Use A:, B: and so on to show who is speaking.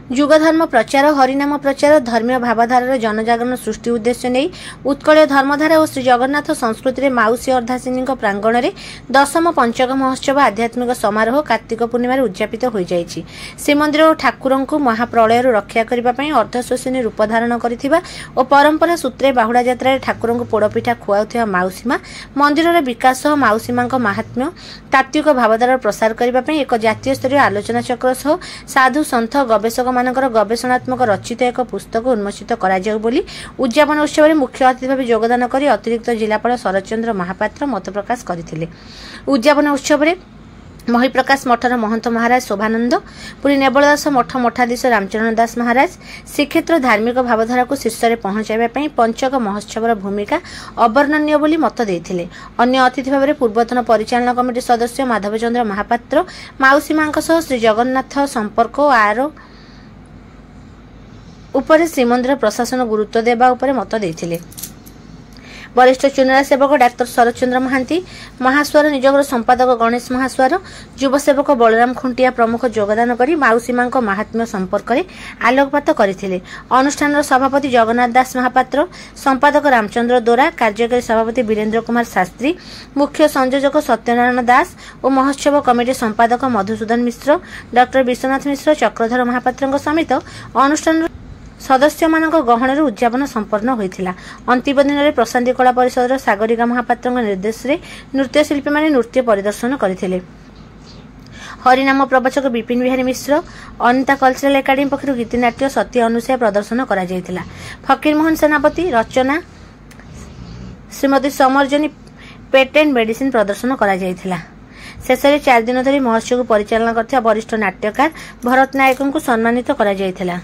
A: जुगधर्म प्रचार हरिनाम प्रचार धर्मीय भावधारार जनजागरण सृष्टि उद्देश्य नहीं उत्कल धर्मधारा और श्री जगन्नाथ संस्कृति में माउसी अर्धासिनी प्रांगण में दशम पंचक महोत्सव आध्यात्मिक समारोह कार्तिक पूर्णिम उद्यापित हो जाएगी। श्रीमंदिर और ठाकुर को महाप्रलय रक्षा करने अर्धश्वसिनी रूप धारण कर परंपरा सूत्रे बाहुड़ा यात्रा ठाकुर को पोड़पिठा खुआ माउसी माँ मंदिर विकास माउसी माँ महात्म्य तात्विक भावधारा प्रसार करने एक जातीय स्तरीय आलोचना चक्र सह साधु सन्थ गवेषक मानकर गवेषणात्मक रचित एक पुस्तक उन्मोचित कराଯାଉ ବୋଲି उद्यापन उत्सव में मुख्य अतिथि भाव योगदान कर अतिरिक्त जिलापाल शरदचंद्र महापात्र मत प्रकाश करथिले। उद्यापन उत्सव में महिप्रकाश मठर महंत महाराज शोभानंद पुरी नेबलदास मठ मठाधीश रामचरण दास महाराज श्रीक्षेत्र धार्मिक भावधारा को शीर्ष में पहुंचाइबा पंचक महोत्सव भूमिका अवर्णनीय बोली मत देथिले। अन्य अतिथि भाव में पूर्वतन परिचालना कमिटी सदस्य माधवचंद्र महापात्र माउसी मां सह श्री जगन्नाथ संपर्क और आर उपरे श्रीमंदिर प्रशासन गुरुत्व देवा उपरे मत देथिले। वरिष्ठ चुनारा सेवक डाक्टर शरदचंद्र महांती महास्वर निजोगर संपादक गणेश महास्वर युव सेवक बलराम खुंटिया प्रमुख योगदान कर माउसी मां महात्म्य संपर्क में आलोकपात करथिले। अनुष्ठान सभापति जगन्नाथ दास महापात्र संपादक रामचंद्र दोरा कार्यकारी सभापति वीरेन्द्र कुमार शास्त्री मुख्य संयोजक सत्यनारायण दास और महोत्सव कमिटी संपादक मधुसूदन मिश्र डॉक्टर विश्वनाथ मिश्र चक्रधर महापात्र समेत अनुष्ठान सदस्य मानक गहण उद्यापन संपन्न होता। अंतिम दिन में प्रशांति कला परिषद सागरिका महापात्र निर्देश में नृत्यशिल्पी मैंने नृत्य परिदर्शन करथिले। हरिनाम प्रवचक विपिन बिहारी मिश्र अनिता कल्चरल एकाडेमी पक्षर गीतिनाट्य सत्य अनुसाय प्रदर्शन करा जायतिला। फकीर मोहन सेनापति रचना श्रीमती समर्जनी पेटेंट मेडिसिन प्रदर्शन करा जायतिला। शेष में 4 दिन धरी महोत्सव को परिचालना करथिबा वरिष्ठ नाट्यकार भरत नायक को सम्मानित करा जायतिला।